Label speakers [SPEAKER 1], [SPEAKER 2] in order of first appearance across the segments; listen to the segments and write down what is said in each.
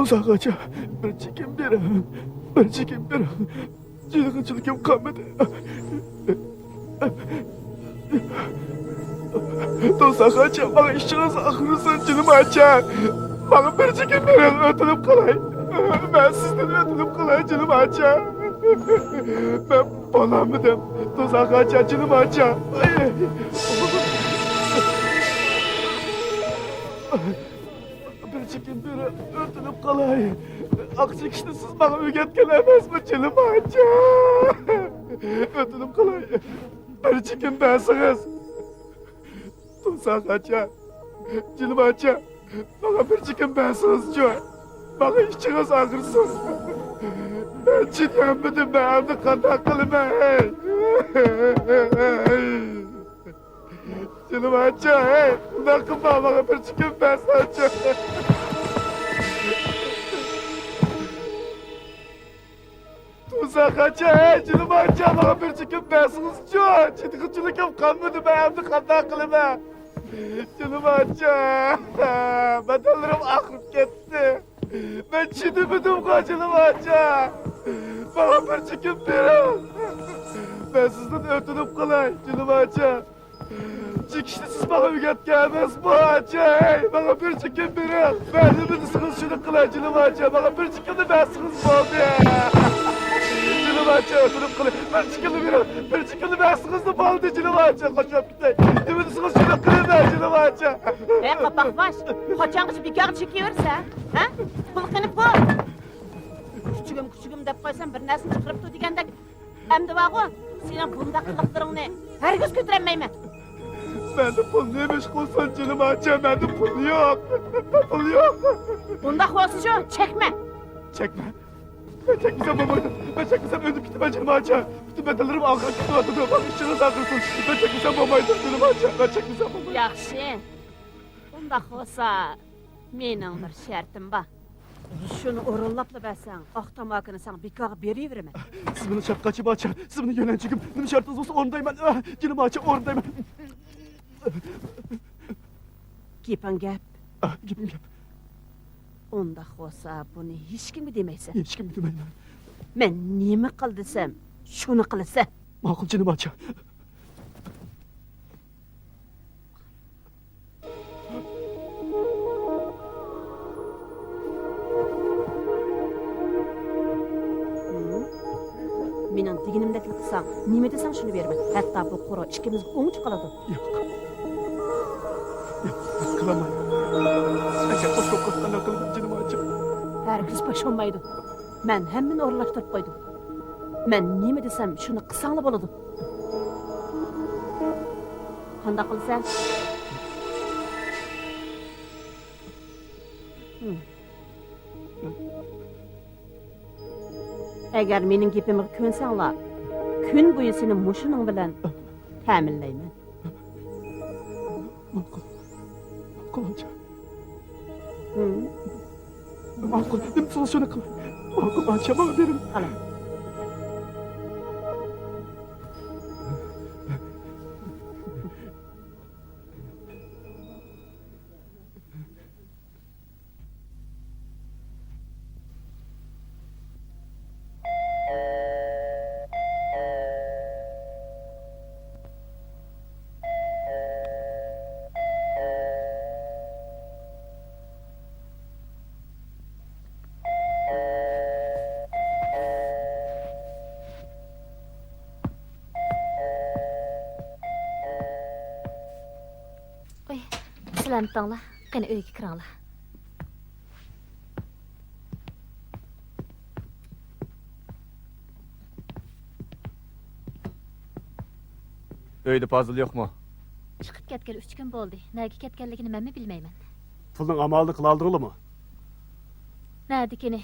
[SPEAKER 1] Tuzağaca bir çekim bir Çılgınçılıkım kalmadı. Tuzağaca bana işiniz ahırısın canım aça. Bana bir çekim bir ötülüp kalay. Ben sizden ötülüp kalay canım aça. Ben balamıdım. Tuzağaca canım aça. Bir çekim bir ötülüp kalay. Aksi işte siz bana üget gelemez mi canım aça? Ötülüp kalay. Bir çekim bensiniz. Tuzağaca canım aça. Bana bir çekim bensiniz çoğu. Bana işiniz ağırsın. Ben çiğnemedim ben de kandan kılıma. Canım aça hey. Bakın bana bir çekim bensiniz. Tuzağaca hey. Canım aça bana bir çekim bensiniz çoğu. Çiğnemedim kalmadı ben de kandan kılıma. Canım aça. Bedenlerim akıp gitti. Ben çiğnemedim canım aça. Bana bir çekim verin. Ben sizden ötünüp kalay canım aça. Çıkışta siz bana üget gelmez bu aça. Hey, bana bir çekim verin. Ben de bir şunu kalay canım aça. Bana bir çekim de ben sıkıntı oldu ya. Canım aça ötünüp kalay. Bir çekim verin. Bir çekim de ben sıkıntı oldu canım aça. Koşup gitmeyin. Demin şunu kalay ben canım aça.
[SPEAKER 2] Kapak baş. Koçanğıcı bir kağıt çekiyorsa. Ha? Pılkını pul. Küçüğüm dep koysam bir nesini çıkırıptı degendek. Emdi bağı, senin bunda kılıklarını herkes götüremeyim.
[SPEAKER 1] Ben de pul neymiş olsan canım aça. Ben de pul yok. Pul yok.
[SPEAKER 2] Bunda olsun şu, çekme.
[SPEAKER 1] Çekme. Ben çekmesem babaydım. Ben çekmesem öldüm gittim ben canım aça. Bütün bedenlerim ağır gitti atılıyor. Bak işiniz ağırsın. Ben çekmesem babaydım canım aça. Ben çekmesem babaydım.
[SPEAKER 2] Yaxşı. Bunda olsa, menin bir şartım var. Şunu orunlapla versen, ahtamakını sana bir kağı veriverme.
[SPEAKER 1] Siz beni şapkacı aça. Siz beni yönetçikim. Ne şartınız olsa orundayım ben. Canım aça orundayım ben.
[SPEAKER 2] Gepin gep.
[SPEAKER 1] Gibim gip.
[SPEAKER 2] Onda olsa bunu hiç kimi demeysen.
[SPEAKER 1] Hiç kim bilmeyin.
[SPEAKER 2] Ben nemi kıl desem, şunu kılsa.
[SPEAKER 1] Makul canım aça.
[SPEAKER 2] Menin diginimdeki kılsan, neme desen şunu verme. Hatta bu kuru içkimiz onu çıkaladı.
[SPEAKER 1] Yok. Yok kılamayın. Eğer o sokaktan akıllı canım aça.
[SPEAKER 2] Herkes baş olmaydı. Ben hemen orlaştırıp koydum. Ben neme desem şunu kısanla boladım. Kanda kılsan? Eğer menin gepimi könsenla, gün boyu seni muşunun bilen təminleymen.
[SPEAKER 1] Makul aça. Makul. Hem sana şöyle kılay. Makul aça bana verin.
[SPEAKER 2] Ala. Selamtangla, qani uyga kiranglar.
[SPEAKER 1] Öyde puzzle yok mu?
[SPEAKER 3] Chiqib ketgani 3 kun bo'ldi. Nega ketganligini men bilmayman.
[SPEAKER 1] Pulning amalini qilaldiringlarmi?
[SPEAKER 3] Nadikini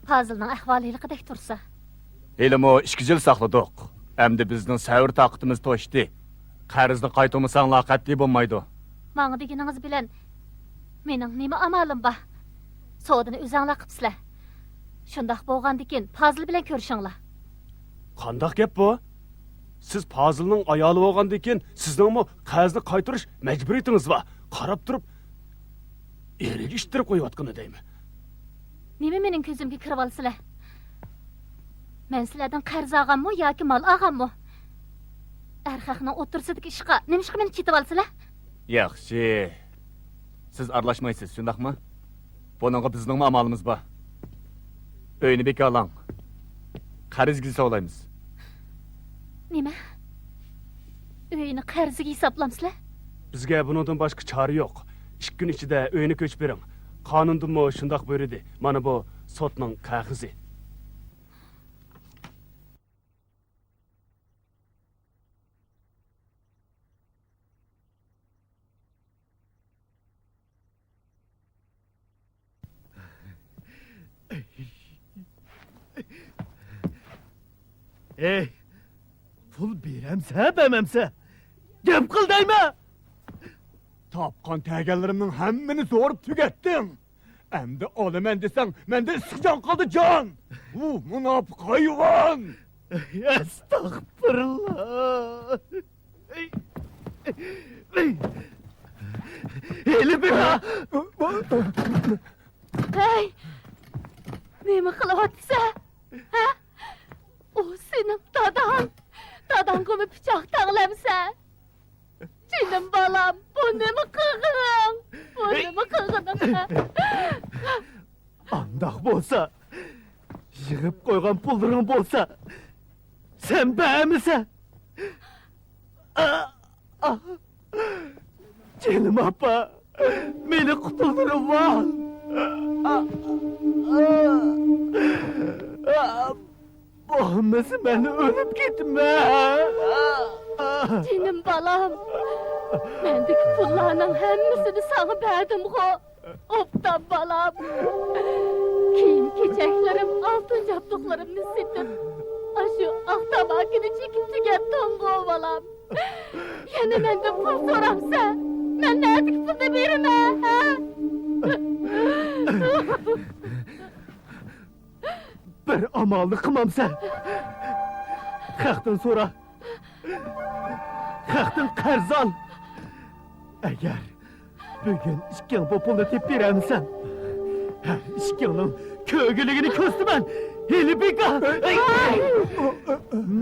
[SPEAKER 3] Fazilning ahvoli hiliqidek tursa.
[SPEAKER 4] Elimo 2 yil saqladik. Endi bizning savr taqitimiz to'shdi. Qarzni qaytarmasanglar qat'iy bo'lmaydi.
[SPEAKER 3] Manga deganingiz bilan mening nima amalim bor? Sodini o'zinglar qilibsizlar. Shundoq bo'lgandikin Fazil bilan ko'rishinglar.
[SPEAKER 5] Qandaq gap bu? Siz Fazilning ayoli bo'lgandikin sizningmi qarzni qaytarish majburiyatingiz bor. Qarab turib eriga ishtirib qo'yayotgan edaymi?
[SPEAKER 3] Nima mening ko'zimga kirib olsizlar? Men sizlardan qarz olganmi yoki mol olganmi? Erkakning o'tirsidagi ishqa nima ishqa meni ketib olsizlar?
[SPEAKER 4] Yaxshi. Siz aralashmaysiz, shundaqmi? Buningga bizning amalimiz bor. Uyni bekor oling. Qarzga hisoblaymiz.
[SPEAKER 3] Nima? Uyni qarziga hisoblamsizlar?
[SPEAKER 5] Bizga bundan boshqa chora yo'q. 2 kun ichida uyni ko'chib bering. Qonundimi shundoq buyurdi. Mana bu sotning qog'ozi.
[SPEAKER 1] Ey, pul beremse bermemse, gep kıl deyme.
[SPEAKER 4] Tapqan təgəllərimnin həmmini zorup tükettim. Əmdi olaman desəng, məndə sıxcan qaldı can. Bu münafıq hayvan.
[SPEAKER 1] Estağfurullah. Eli bir ha.
[SPEAKER 3] Hey! Nima qilyapsan? Ha? O senin dadan. Dadan kimi pichoq tag'lamsan. Jinim balam, bu nima qilg'in? Bu nima qilg'in?
[SPEAKER 1] Andaq bolsa, yığıp koygan pulların bolsa, sen beğenmişsin. Canım apa, beni kutuldurun var. Boğulması beni ölüp gitme.
[SPEAKER 3] Jinim balam. Mendeki pullarning hammasini sana berdim-ku. Obdan balam. Kiyim kechaklarim, altın yaptıklarımni setib, aşu avtomakini chekib tugatdim-ku balam. Yana mendan pul so'ramsan, men nerdik pulni beraman, ha?
[SPEAKER 1] Bir amalını kımam sen. Kalktın sonra. Kalktın karz al. Eğer bugün işken bu pulunu tep veremsen, her işkenin kögülüğünü köstümen. Heli bir kal.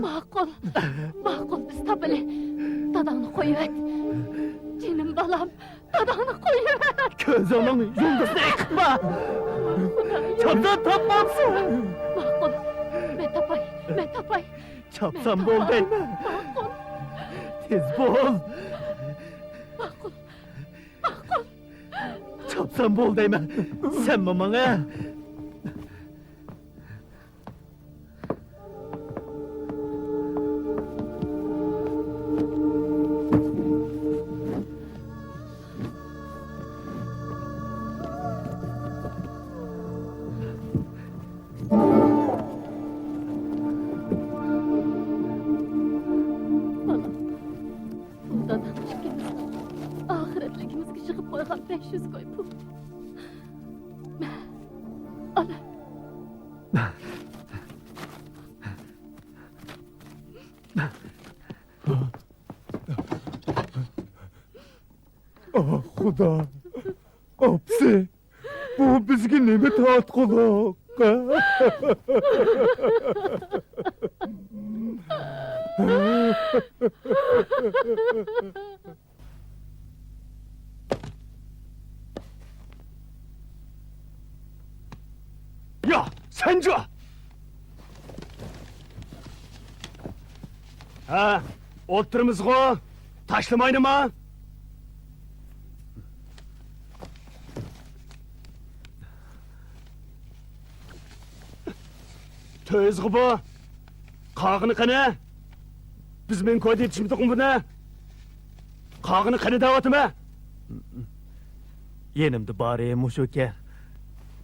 [SPEAKER 3] Ma'qul. Ma'qul biz topili. Dadangni qo'yib. Jinim balam, dadangni qo'yib.
[SPEAKER 1] Közünün yıldızını yıkma. Çaptan tapmamsın.
[SPEAKER 3] Ma'qul. Men topay.
[SPEAKER 1] Çapsam bol değil mi?
[SPEAKER 3] Ma'qul.
[SPEAKER 1] Tez bol.
[SPEAKER 3] Ma'qul.
[SPEAKER 1] Çapsam bol değil mi? Sen mi bana?
[SPEAKER 3] Ahiretligimizga chiqib qo'ygan 500 koy pul. Ana.
[SPEAKER 1] Ah Xudo. Opsi. Bu bizga nima taat quloq?
[SPEAKER 5] Ya Sencu! Ha, o'tirmizg'u. Tashlamaydimi? Tezg'i bu. Qog'ini qani? Biz men ko'yda yetishmidik buni. Qog'ini qani davatimi?
[SPEAKER 1] Yenimdi bari mushuka.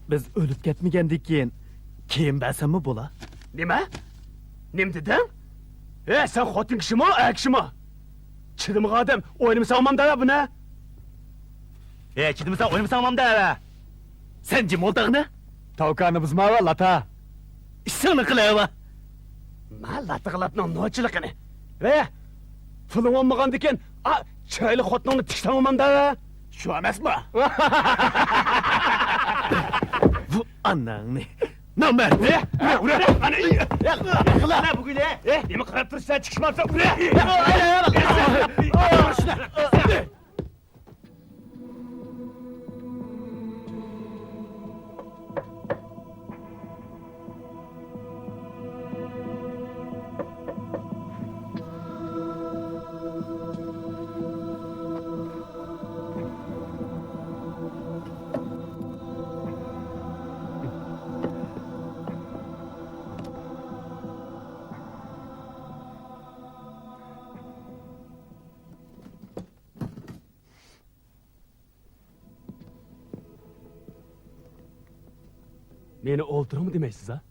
[SPEAKER 1] Biz ölüp ketmegendik keyin bilsem mi bola?
[SPEAKER 5] Nima? Nim dedin? Sen xotin kishimi, kishimi? Chidimg'i odam, o'ynamasa olmam-da buni.
[SPEAKER 1] Chidimsa oynamasa olmam-da. Sen jim o'ldag'ini?
[SPEAKER 4] Tavkanı buzma va lata.
[SPEAKER 1] Ishingni qilayva.
[SPEAKER 5] Men latiqlatning nochiligini. Pulim olmagan ekan, chiroyli xotiningni tiksan olmam-da.
[SPEAKER 1] Shu emasmi?
[SPEAKER 5] Bu ananı. Namert ne? Ure! Ana iyi. Yakala ne bugün he? Demi qarab tursan chiqishmabsan ure! Meni o'ldirimi demaysiz ha?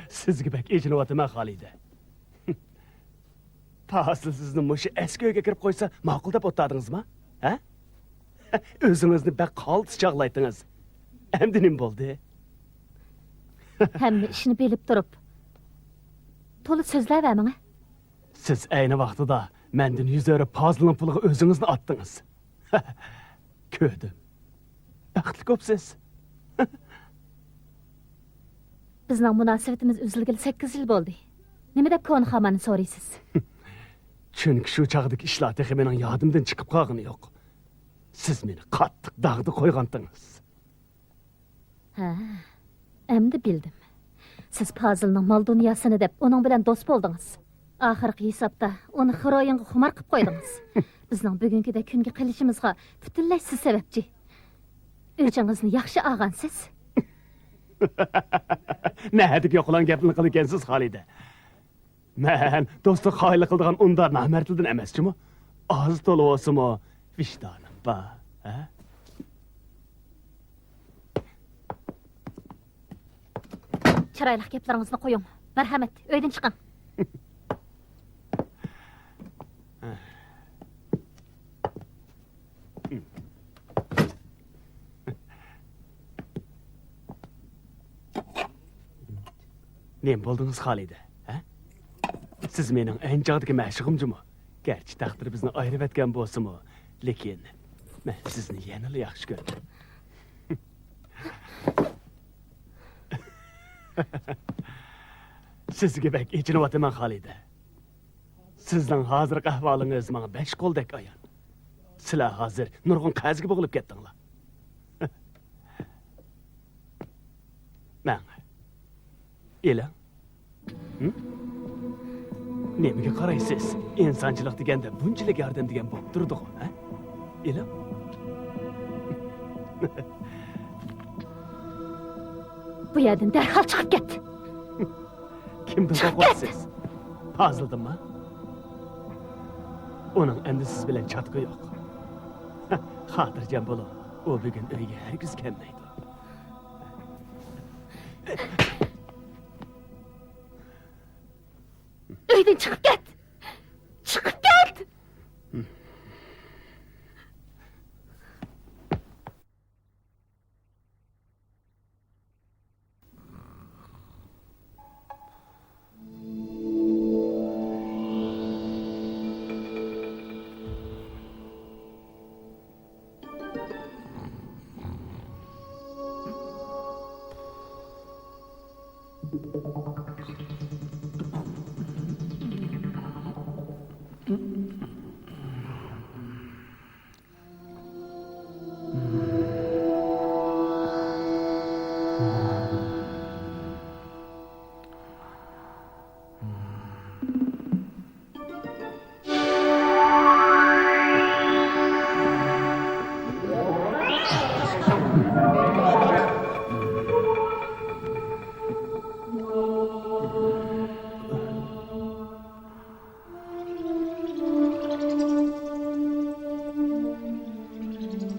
[SPEAKER 5] Sizga bak echinayapman Xolida. Fazil sizni mushu eski uyga kirib qo'ysa ma'qul deb o'tardingizmi? Ha? O'zingizni bak qaltis chog'laydingiz. Endi nim bo'ldi?
[SPEAKER 3] Hamma ishini bilib turib. To'la so'zlayvermang.
[SPEAKER 5] Siz ayni vaqtida mendan 100 euro Fazilning puliga o'zingizni otdingiz. Ko'rdim. Baxtli ko'psiz.
[SPEAKER 3] Bizning munosabatimiz uzilgili 8 yil bo'ldi. Nima deb ko'ni xamani so'raysiz?
[SPEAKER 5] Chunki shu chog'dagi ishlar texi mening yodimdan chiqib qolgani yo'q. Siz meni qattiq dag'da qo'ygandingiz.
[SPEAKER 3] Ha, endi bildim. Siz Fazilning mol dunyosini deb uning bilan do'st bo'ldingiz. Oxirgi hisobda uni xiroyinga xumar qilib qo'ydingiz. Bizning bugünkida kunga qilishimizga butunlay siz sababchi. O'zingizni yaxshi olgansiz.
[SPEAKER 5] Nəhədik yoxulan gəpini qılırkənsiz Xalida. Mən dostluq xaylı qıldığan onda namərdildən əməsçimi? Az dolu olsumu, vicdanım ba, hə?
[SPEAKER 3] Chiroyli gaplaringizni qo'ying. Marhamat, uydan chiqing.
[SPEAKER 5] Nem bo'ldingiz Xolida, ha? Siz mening eng jog'dagi ma'shug'imjimi? Garchi taqdir bizni ayirib etgan bo'lsa-mu, lekin men sizni yanada yaxshi ko'raman. Sizga bak echinayapman Xolida. Sizning hozirgi ahvolingiz menga 5 qo'ldek ayon. Sizlar hozir nurg'un qazga bo'g'ilib ketdinglar. Men Ela. Nemaga qaraysiz? İnsanchilik deganda bunchalik yordam degan bo'lib turdi-ku, ha? Ela.
[SPEAKER 3] Bu yerdan darhol chiqib ket.
[SPEAKER 5] Kimdan qo'rqasiz? Fazildimmi? Uning endi siz bilan chatqi yo'q. Xotirjam bo'ling. U bugun uyga hargiz kelmaydi.
[SPEAKER 3] Uydan chiqib ket. Chiqib ket.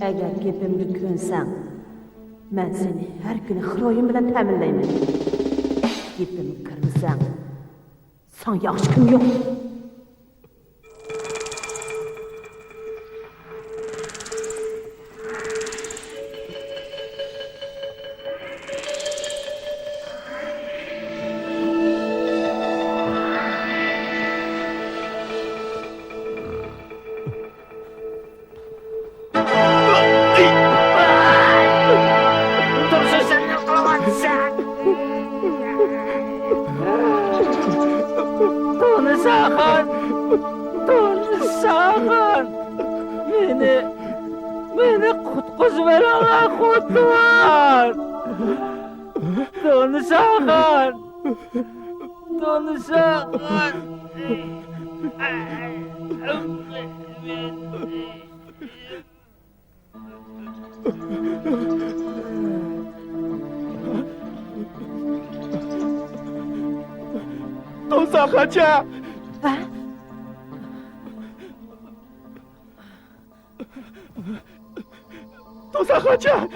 [SPEAKER 2] Agar gapimga ko'nsang, men seni har kuni xiroyim bilan ta'minlayman. Gapimga kirmasang, sen yaxshi kun yo'q.
[SPEAKER 5] Saxan! Donu Saxan! Meni qutqizib Allah qutqar! Donu Saxan! Donu Saxan!
[SPEAKER 1] Tosa kaça. Tosa kaça.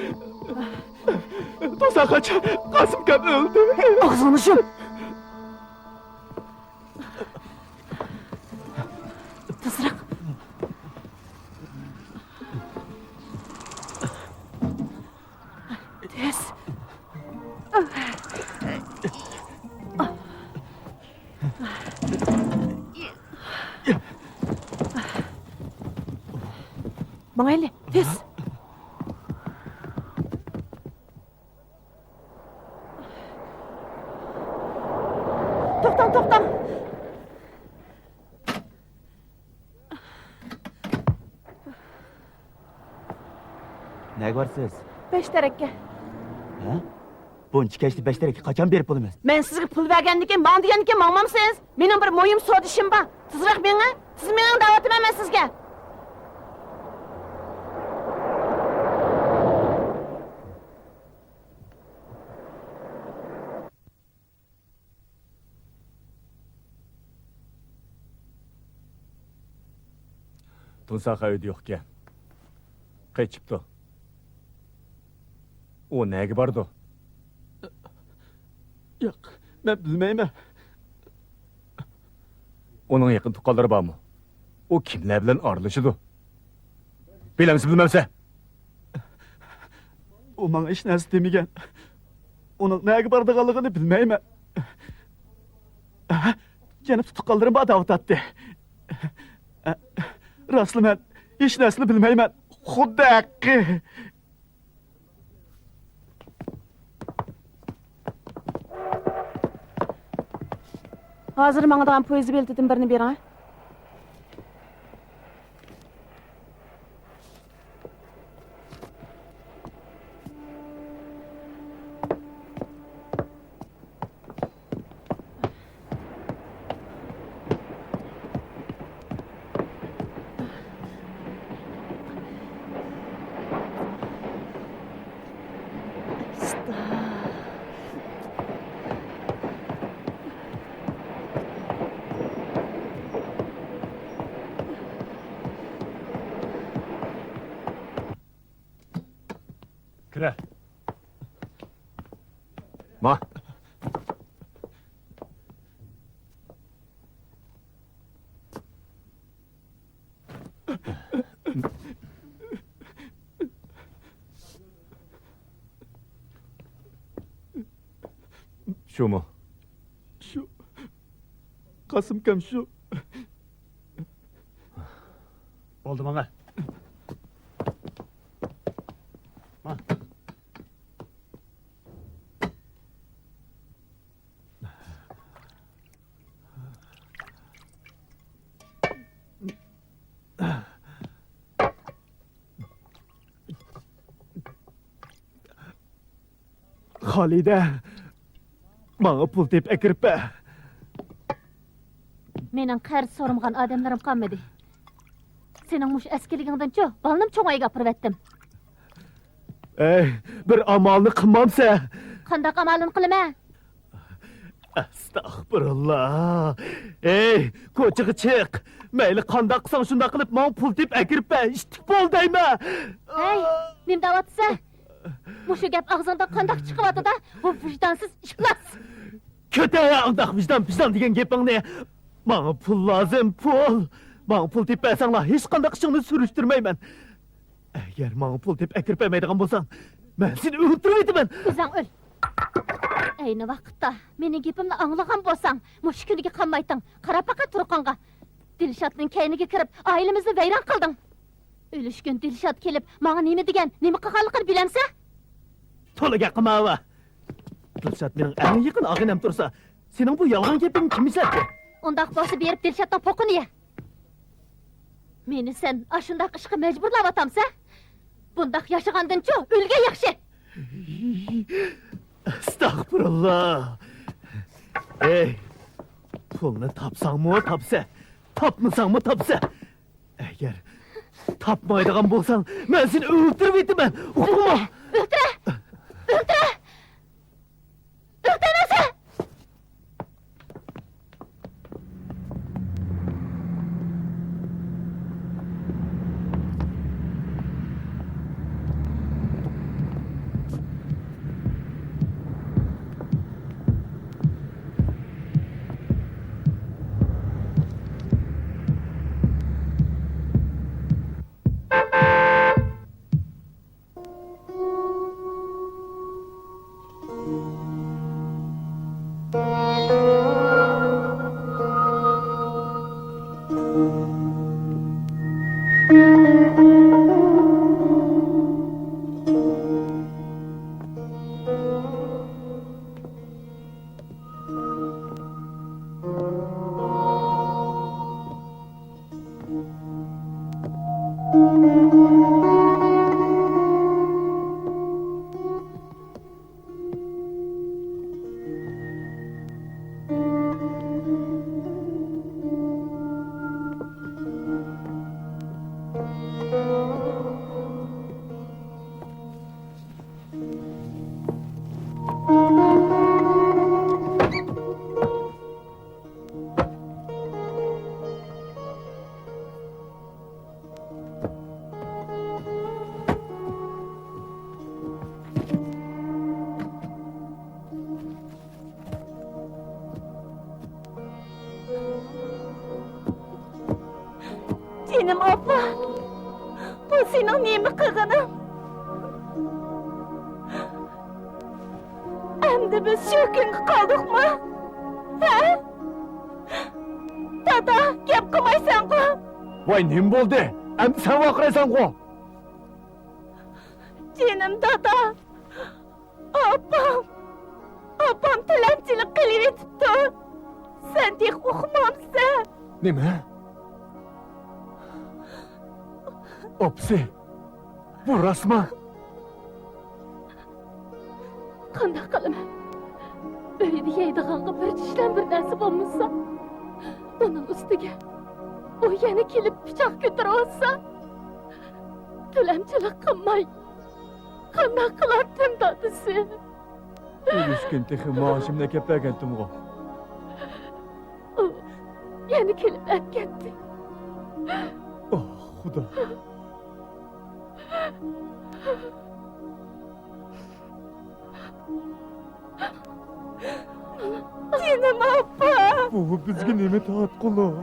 [SPEAKER 1] Tosa kaça. Kasım kan öldü.
[SPEAKER 2] Ağzını Tızrak. Tez. Bana eli, tez. Toktan.
[SPEAKER 6] Ne var siz?
[SPEAKER 2] 5 terekke.
[SPEAKER 6] Ha? Bunchi kechdi 5 terak qachon berib bo'lamiz?
[SPEAKER 2] Men sizga pul bergandikin, bana degandikin mangmamsiz. Mening bir moyim so'd ishim bor. Tezroq menga, siz mening da'vatim emas sizga.
[SPEAKER 4] Tunsaqa uyda yo'q ekan. Qaytibdi. O nega bordi?
[SPEAKER 5] Yo'q, men bilmayman.
[SPEAKER 4] Onun yaqin tuqqanlari bormi? O kimlar bilan aralashadi? Bilamsiz bilmamsa?
[SPEAKER 1] O bana hech narsa demagan. Onun nega bordiganligini bilmayman. Yana tuqqanlarim bor davatdi. Rostli men hech narsani bilmayman. Xuddi haqqi.
[SPEAKER 2] Hozir menga degan poyezd biletidan birini bering.
[SPEAKER 4] Kira. Ma. Şu mu?
[SPEAKER 1] Şu. Kasımkam şu.
[SPEAKER 5] Oldu bana. Ma.
[SPEAKER 1] Halide. Bana pul deb akirib.
[SPEAKER 3] Mening qarz so'ramgan odamlarim qolmadi. Sening mush askiligingdan-chi, balnim cho'ng'ay gapirib etdim.
[SPEAKER 1] Ey, bir amalni qilmamsa.
[SPEAKER 3] Qanday amalini qilaman?
[SPEAKER 1] Astagfirullah. Ey, ko'chaga chiq. Mayli qanday qilsang shunday qilib, men pul deb akirib, ishtik bo'l deyman.
[SPEAKER 3] Hey, nim davatsa? Mushu gap og'zingdan qanday chiqyapti-da? Bu vijdonsiz iflos.
[SPEAKER 1] Kötəyağındaq vicdan degan gapingni. Bana pul lazım, pul. Bana pul deb bersanglar, hech qanday ishingni surishtirmayman. Agar bana pul deb akirib bermaydigan bo'lsang, men seni o'ldirib etaman.
[SPEAKER 3] O'zing o'l. Ayni vaqtda mening gapimni anglagan bo'lsang, mush kuniga qolmayding. Qarab baqa turqanga. Dilshodning kayniga kirib, oilamizni vayron qilding. O'lishgan Dilshod kelib, menga nima degan, nima qilganligini bilamsa?
[SPEAKER 1] To'laga qilmava. Dilshod mening eng yaqin og'inam tursa, sening bu yolg'on gaping kim eslatdi?
[SPEAKER 3] Undaq bolsa berip Dilşatning poqini ye. Meni sen aşındaq ishqa majburlab atamsa? Bundaq yaşagandan-chu o'lgan yaxshi.
[SPEAKER 6] Estağfurullah. Ey, pulunu tapsan mı tapsa, tapmasan mı tapsa. Eğer tapmaydigan bolsan, ben seni öldürüp etmem. Okuma.
[SPEAKER 3] Öldüre! Öldüre! Öldürmese! Canım abla, bu senin nemi kırgınım? Endi biz şu gün kaldık mı? He? Dada, gep kılmaysan ku?
[SPEAKER 4] Vay nem boldu? Endi sen vakıraysan ko.
[SPEAKER 3] Canım dada, abam tilemçilik kılıvetipti. Sen tek okumamsın.
[SPEAKER 4] Neme? Opsi, bu rasma.
[SPEAKER 3] Qanday qilaman? Uyda yeydiganga bir tishdan bir narsa bo'lmasa, uning ustiga u yana kelib pichoq ko'tarib olsa, tilamchilik qilmay qanday qilardim dadisi?
[SPEAKER 4] Ölüşkün texi maaşımla kepegendim go.
[SPEAKER 3] U yana kelib aytgandi.
[SPEAKER 4] Oh, Xudo.
[SPEAKER 3] Canım abba!
[SPEAKER 4] Bu bizga nima taat qulu?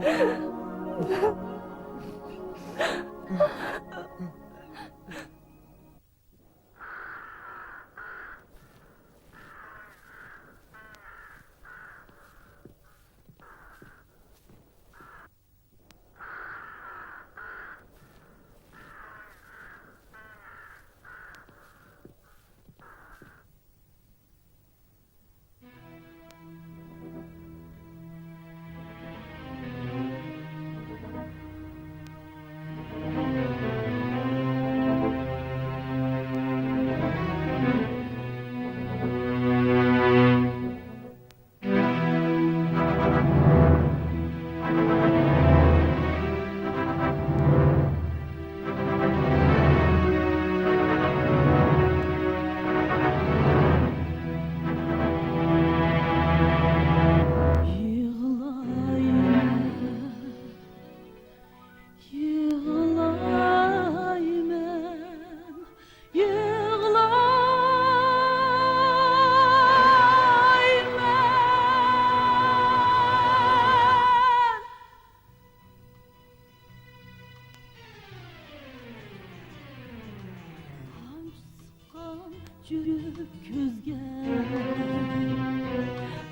[SPEAKER 7] Közge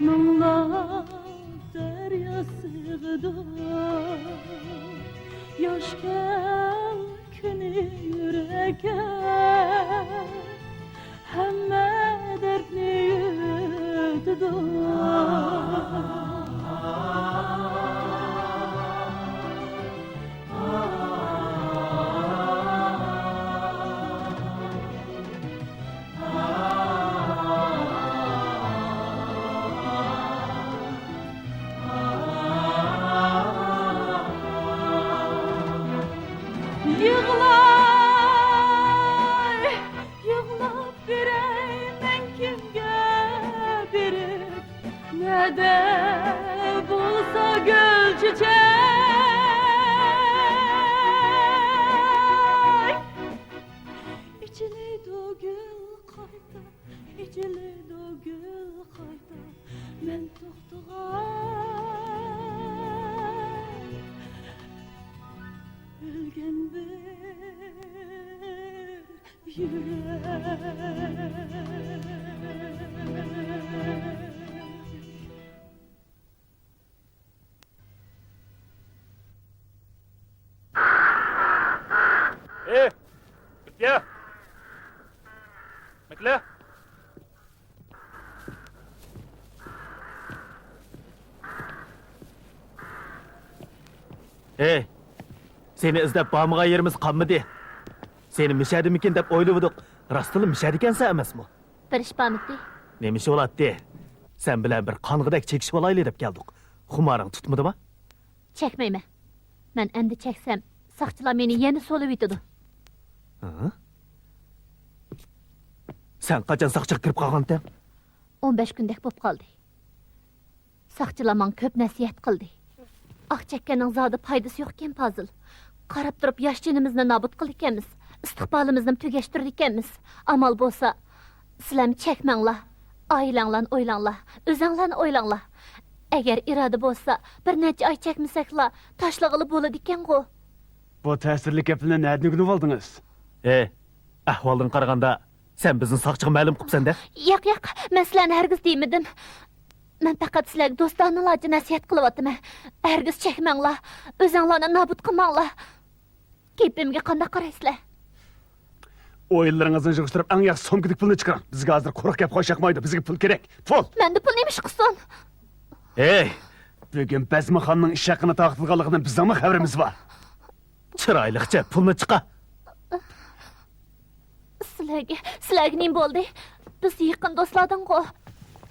[SPEAKER 7] Mınla derya sığdı Yaş gel küni yüreke Hemme dertni yüdü
[SPEAKER 5] Bekle. Bekle.
[SPEAKER 6] Seni izlep bağımığa yerimiz kalmadı. Seni müşahedimikin dep oyladık. Rastılı müşahedikense emas mı?
[SPEAKER 3] Bir iş barmıqdi?
[SPEAKER 6] Nemiş olatdı? Sen bilen bir kanğıdak çekişip olaylı dep geldik. Xumarın tutmadı mı?
[SPEAKER 3] Çekmeyme. Ben endi çeksem, saqçılar meni yeni solup itidu.
[SPEAKER 6] Hı? Sen kaçan sakçık kirip kalgandın?
[SPEAKER 3] 15 gündek bop kaldı. Saqçılar man köp nasihat qildi. Aq chekkenin zadı paydası yokken pazıl. Qarab turib yaşçınımızını nabut qil ekanmiz. İstiqbalimizni tügeştir ekanmiz. Amal bolsa, sizlarni chekmanglar. Ailanglan o'ylanglar, o'zanglarni o'ylanglar. Agar iroda bo'lsa, bir necha oy chekmasakla tashlag'ili bo'ladi ekan-ku.
[SPEAKER 5] Bu ta'sirli gapni nereden günüp aldınız?
[SPEAKER 6] Ahvaldan qaraganda sen bizning saqchiga ma'lum qilibsan-da.
[SPEAKER 3] Yo'q, men sizlarni hargiz deymidim. Men faqat sizlarga do'stona nasihat qilyapman. Hargiz chekmanglar, o'zinglarni nobud qilmanglar. Gapimga qanday qaraysizlar?
[SPEAKER 5] Oyunlarınızı yığıştırıp en yaxşı somkidik pulunu çıkarın. Bizge hazır kuruk gap koşakmaydı. Bizge pul gerek. Pul.
[SPEAKER 3] Menda pul nemish qilsin?
[SPEAKER 5] Bugün Bezmi Xan'ın iş hakkını taqtılğanlığından bizden mi haberimiz var?
[SPEAKER 6] Chiroyliqcha pulni chiqa.
[SPEAKER 3] Sizlarga nim bo'ldi? Biz yaqin do'stlardan-ku.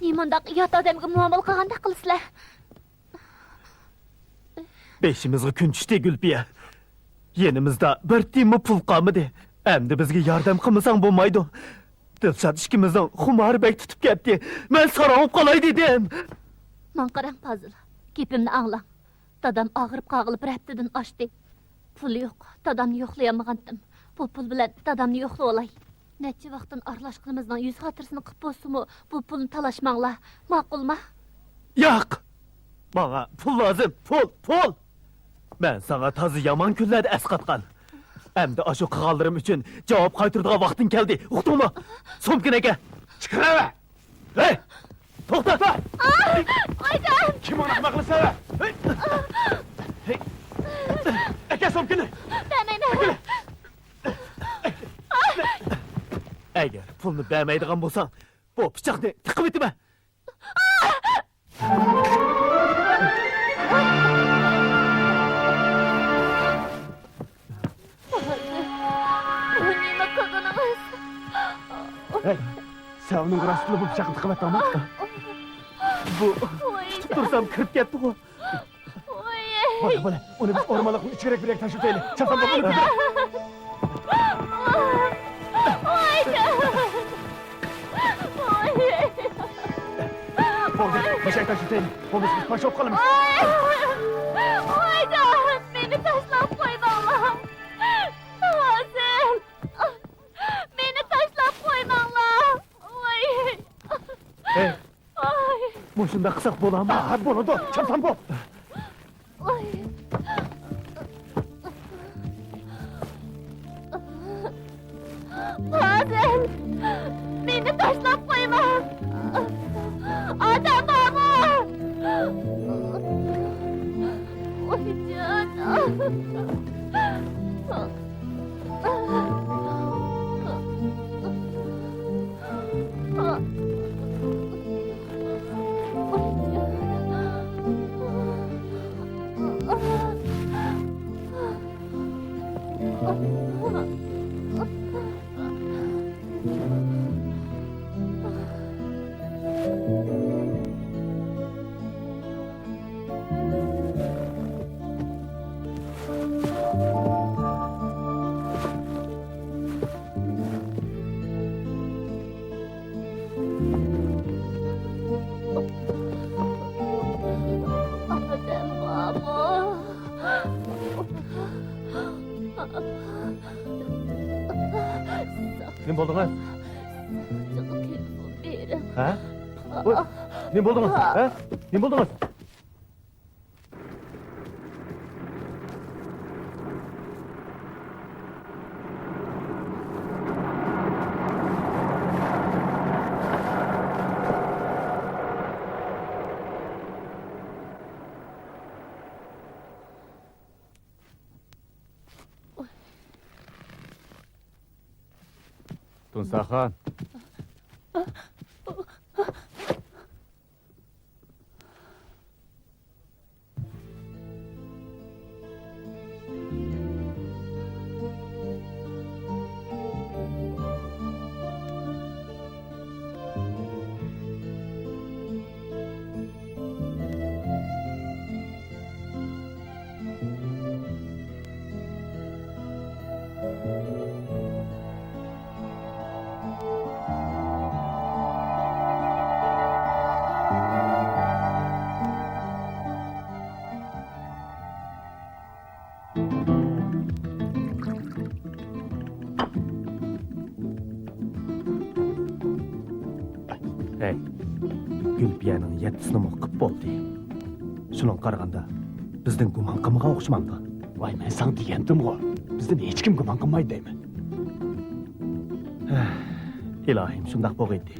[SPEAKER 3] Nimandaq yot odamga muomala qilganda qilasizlar.
[SPEAKER 6] Beşimizga kun tushdi Gulpiya. Yenimizda bir tiyinmi pul qolmadi. Endi bizga yordam qilmasang bo'lmaydi. Dilshod ikkimizning xumari bek tutib ketdi. Men sarg'ib qolay dedim.
[SPEAKER 3] Man qarang Fazil, gapimni anglang. Dadam og'rib qag'ilib bir haftadan oshdi. Pul yo'q, dadamni yo'qlayolmagandim. Bu pul bilan dadamni yo'qlab olay. Necha vaqtdan aralashqanimizning yuz xotirasini qilib bo'lsa-mu, bu pulni talashmanglar. Ma'qulmi?
[SPEAKER 6] Yo'q. Bana pul lazım, pul. Ben sana tazı yaman kunlarda esqatqan. Endi aşu qığallarım üçün cavab qaytırdığa vaqtin keldi. Uqdingmi? Somkinaga.
[SPEAKER 5] Çıkır eve.
[SPEAKER 6] Hey! To'xta!
[SPEAKER 3] Aydan!
[SPEAKER 5] Kim ona hımak qilsa eve? Hey! Aka somkini.
[SPEAKER 3] Demayman.
[SPEAKER 6] Agar pulni bermaydigan bo'lsang, bu pichoqni tiqib etma.
[SPEAKER 3] Bu nima qilganingiz?
[SPEAKER 5] Hey! Sen onun qırasılı bu bıçakını tıkıp etme ama.
[SPEAKER 6] Bu tutib tursam kirib ketdi ku.
[SPEAKER 5] Bana, onu biz ormanlıkın içerek bir taşıp eyle. Çatan babını bir Oldu, bir şey taşıp eyle. Onu biz paşa opkalım.
[SPEAKER 3] Aydan! Beni tashlab qo'ymanglar. Fazil! Meni tashlab qo'ymanglar.
[SPEAKER 6] Hey! Bu shunda qilsak bo'ladimi?
[SPEAKER 5] Ha, bo'ladi. Çatan bu.
[SPEAKER 3] Fazil! Meni tashlab qo'yma. Odam bormi?
[SPEAKER 6] Ne bo'ldingiz? Ha? Ne bo'ldingiz? Ha? Ne bo'ldingiz?
[SPEAKER 4] Tunsaxan.
[SPEAKER 6] Hey, Gülbiyaның yetisini o'qib bo'ldi. Shunun qaraganda bizning gumon qilmagan o'xshamamdi.
[SPEAKER 5] Vay, men sana degandim go. Bizdan hech kim gumon qilmaydi deyman.
[SPEAKER 6] Ilohim, shundoq bo'lg'aydi.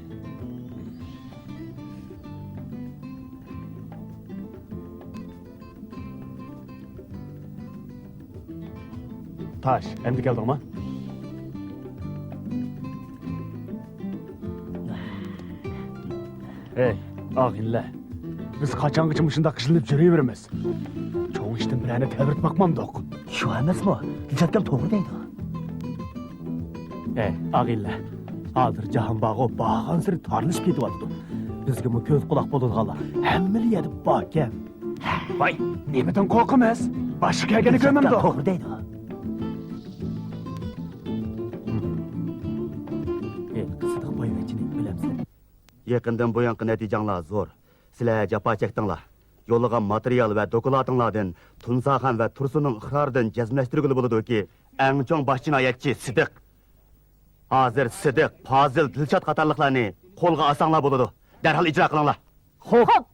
[SPEAKER 5] Taş, endi keldingmi? Hey, ağinlar. Biz qachongacha mushundaq qishilib yuraveramiz? Cho'ng ishdan birani tavirtmoqmamdoq.
[SPEAKER 6] Shu emasmi? Dijatgan to'g'ri deydi. Ey, ag'illar. Hozir jahon bog'i bog'an siri torlishib ketyapti. Bizga bu ko'z quloq bo'ladiganlar hammani yetib borgan.
[SPEAKER 5] Vay, nimadan qo'rqamiz? Boshi kelgani ko'mamdoq.
[SPEAKER 6] To'g'ri deydi. Ey, qisiq boyvachini bilamsiz.
[SPEAKER 8] Yaqindan bu yanqı natijalar zo'r. Sizlar jafo chekdinglar. Yo'llagan material va dokumentlardan Tunsaxon va Tursunning iqroridan jazmlashtirgili bo'ladiki, eng chong bosh jinoyatchi Sidiq. Hozir Sidiq, Fozil, Dilshod qatorliqlarni qo'lga olsanglar bo'ladi. Darhol ijro qilinglar.
[SPEAKER 6] Xo'p.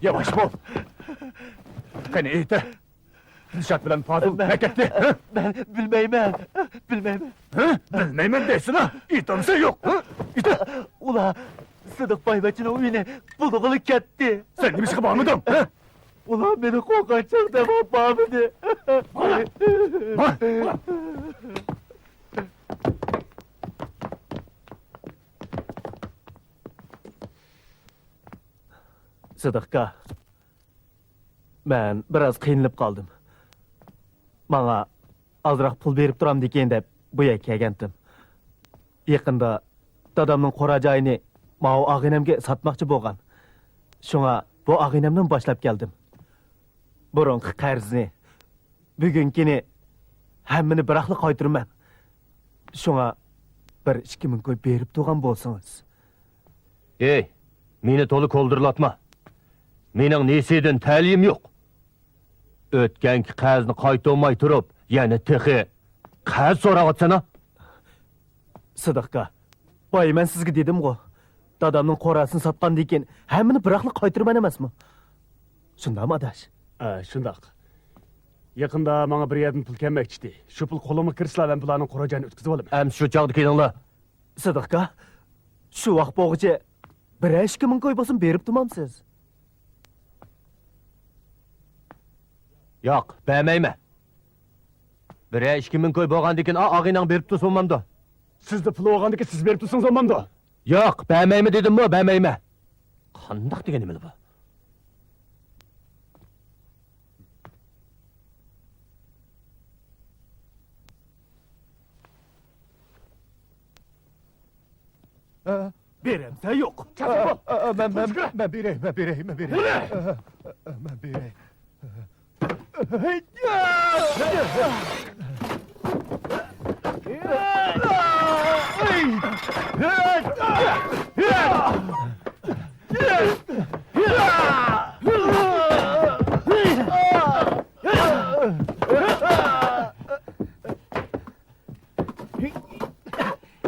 [SPEAKER 4] Yavaş bol. Qani ayta. Dilshod bilan Fozil nima ketdi?
[SPEAKER 6] Ben bilmayman.
[SPEAKER 4] Bilmayman deysin ha? Itamsa yo'q. Ita.
[SPEAKER 6] Ula, Sidiq boyvachini uyini bulg'ili ketdi.
[SPEAKER 4] Sen nima ishga bormiding?
[SPEAKER 6] Ula, meni qo'rqinchoq deb bormidi. Sidiqqa, men biraz qiynalib qoldim. Menga ozroq pul berib turam degan deb bu yerga kelgandim. Yaqinda dadamning qora joyini mao ag'inamga sotmoqchi bo'lgan. Shunga bu ag'inamdan boshlab keldim. Burungi qarzni, bugunkini hammani biraqli qaytiraman. Shunga bir 2000 qo'y berib turgan bo'lsangiz.
[SPEAKER 9] Ey, meni to'liq o'ldirlatma. Mening nesidan ta'lim yo'q. O'tganki qarzni qaytarmay turib, yana texi qarz so'rayapsan-a?
[SPEAKER 6] Sidiqqa, boy men sizga dedim-ku. Dadamning qorasini sotgandan keyin hammani biraqli qaytiraman emasmi? Shundami adash?
[SPEAKER 5] Shundoq. Yaqinda menga bir yerdan pul kelmoqchi. Shu pul qo'limga kirsa, men bularning qurajani o'tkazib olaman.
[SPEAKER 9] Ham shu chog'da kelinglar.
[SPEAKER 6] Sidiqqa, shu vaqt bo'g'icha 1-2 ming qo'y bo'lsin berib turmamsiz?
[SPEAKER 9] Yo'q, bermayman. 1-2 ming qo'y bo'lgandan keyin og'inang berib tursamamda.
[SPEAKER 5] Sizda pul olgandan keyin siz berib tursangiz olmamda.
[SPEAKER 9] Yo'q, bermayman dedim-mi? Bermayman. Qandoq degan nima bu?
[SPEAKER 6] Beremsa yo'q.
[SPEAKER 4] Ben birey. Ben birey.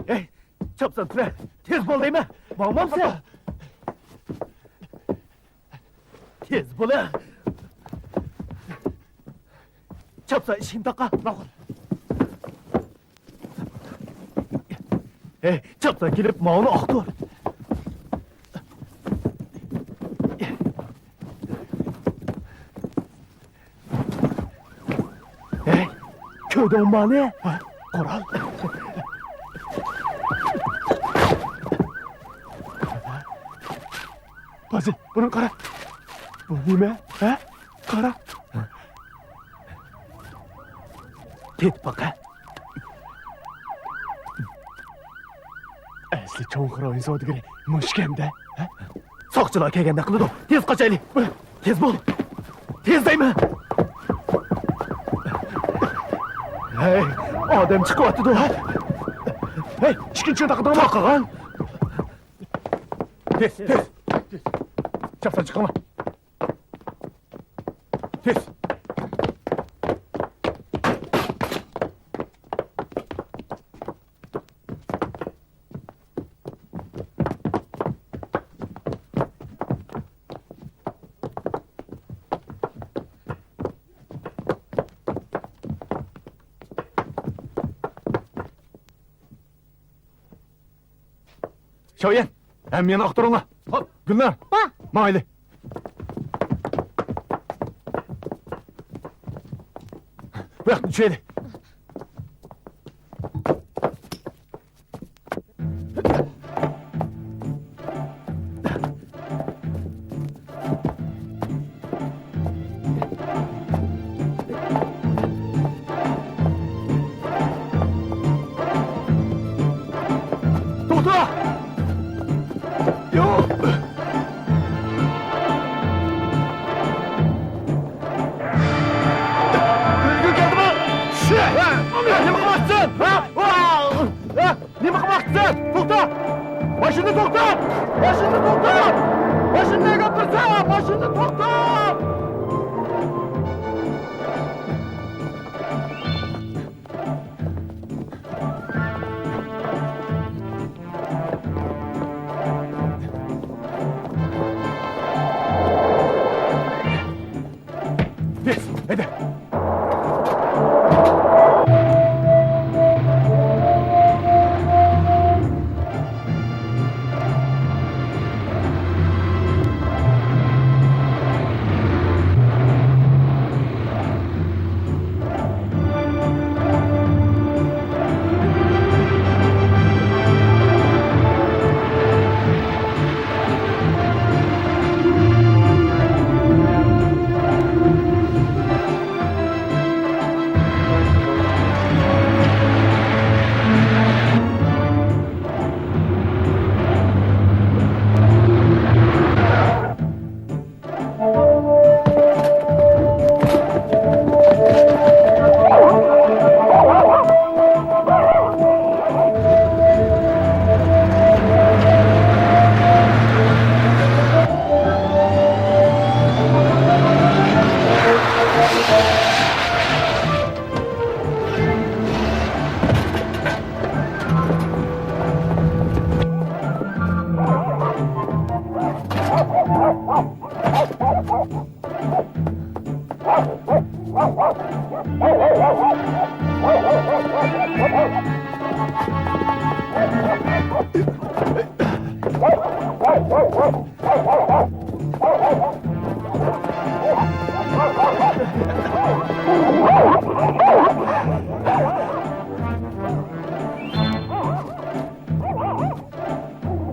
[SPEAKER 6] Ey, çapsan ture. Tez bol deyme. Bağmam sen. Tez bol ya. Çapsa işim dakika. Ey, çapsa gelip mağunu aktır. Koydun bana.
[SPEAKER 5] Qoral. Bazil, bunu qara. Bu nima? Ha? Qara.
[SPEAKER 6] Ket baqa.
[SPEAKER 5] Asli cho'ng xiroyin sodigiri mushkamda.
[SPEAKER 6] Soqchilar kelganda qiladi. Tez qochaylik. Tez bo'l. Tez deyman. Hey, odam chiqyapti-da.
[SPEAKER 5] Hey, ikkinchi taqdim qilgan. Tez. Chapsa chiqma. Tez. Şoyen, hem yana aktarına. Hop, Günler.
[SPEAKER 3] Ba.
[SPEAKER 5] Mayli. Bırak, düşeydi. Doktor! Yok! Gülgül geldi mi? Ne bakmaksın? Ne bakmaksın? Doktor! Başını doktor! Başını doktor! Başını ne kapırsa? Başını doktor! Yes, hadi.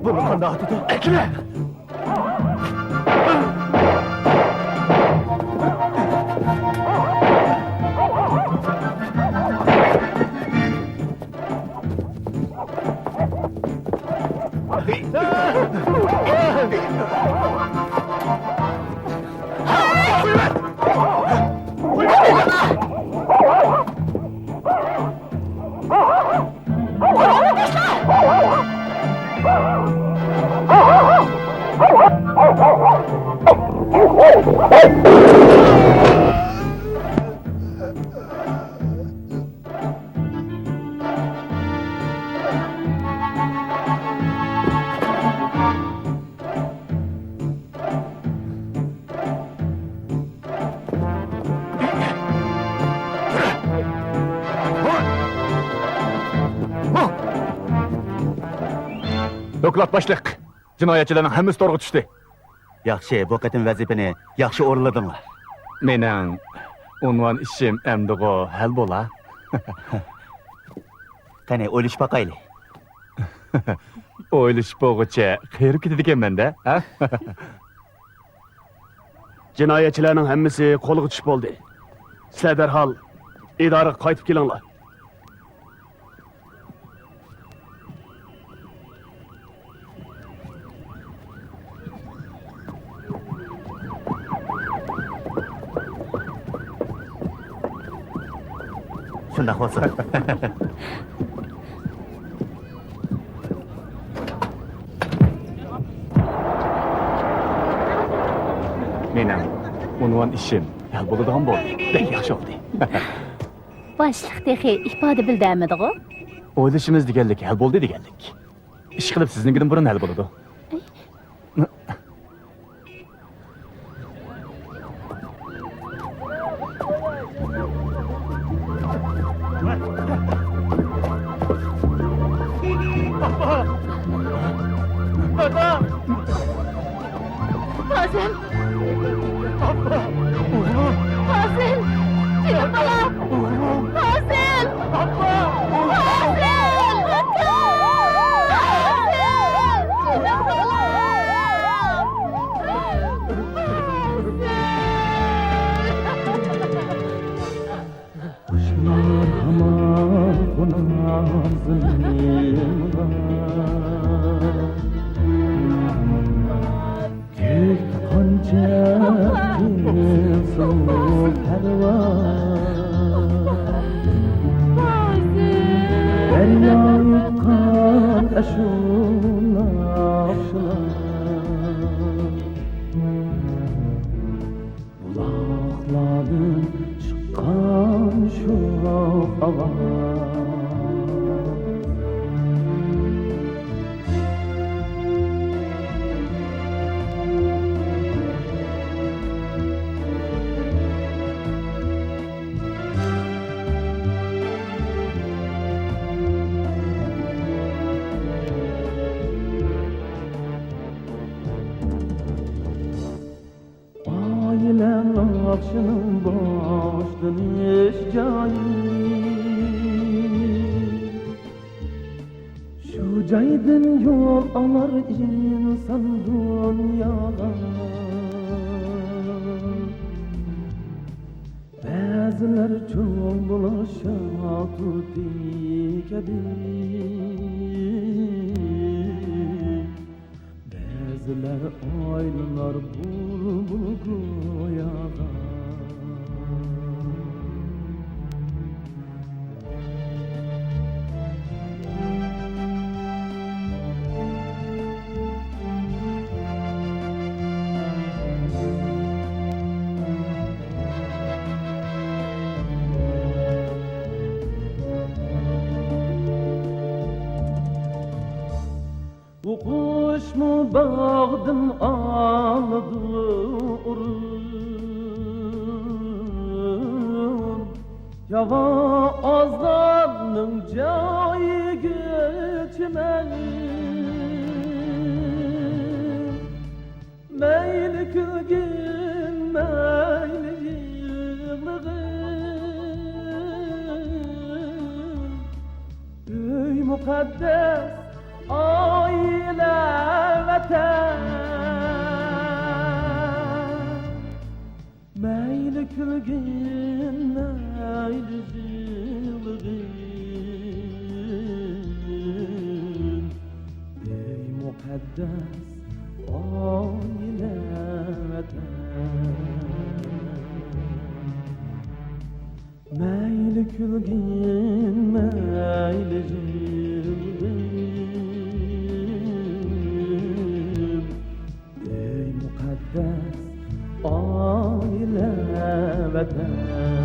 [SPEAKER 6] Bunu kanda atıdı.
[SPEAKER 5] Ekle! Doklad başlık. Cinayetçilerin hemmisi doğru düştü.
[SPEAKER 8] Yaxşı, bu qatim vazifani yaxshi o'rinladinglar.
[SPEAKER 5] Mening unvon ishim endi hal bo'la.
[SPEAKER 8] Qani o'ylish baqayli.
[SPEAKER 9] O'ylashib bo'g'icha qayerib ketadi ekanman da, ha?
[SPEAKER 5] Jinoyatchilarning hammasi qo'lga tushib bo'ldi. Sizlar darhol idoraga qaytib kelinglar.
[SPEAKER 8] Shunda bo'lsin.
[SPEAKER 9] Mening unvon ishim hal bo'ladigan bo'ldi.
[SPEAKER 5] Bek yaxshi oldi.
[SPEAKER 3] Boshliq texi ifoda bildirmidi-ku?
[SPEAKER 9] O'ylashimiz deganlik hal bo'ldi deganlik. Ish qilib siznikidan burun hal bo'ladi.
[SPEAKER 3] Fazil! Fazil! Canım balam! Fazil! Fazil! Canım
[SPEAKER 6] Caydın yol alar insan dünyada. Bazılar çok bulaşa tutikedi. Bazılar aylılar bulbul koyağa. Bu kuş mu bağdım ağladı urun Yava azlarının cayı geçmen Meyli külgün meyli yığlığın Ey mukaddes aile vatan Meyli külgün meyli zılgın Ey mukaddes aile vatan Meyli külgün meyli zılgın Ey mukaddes aile vatan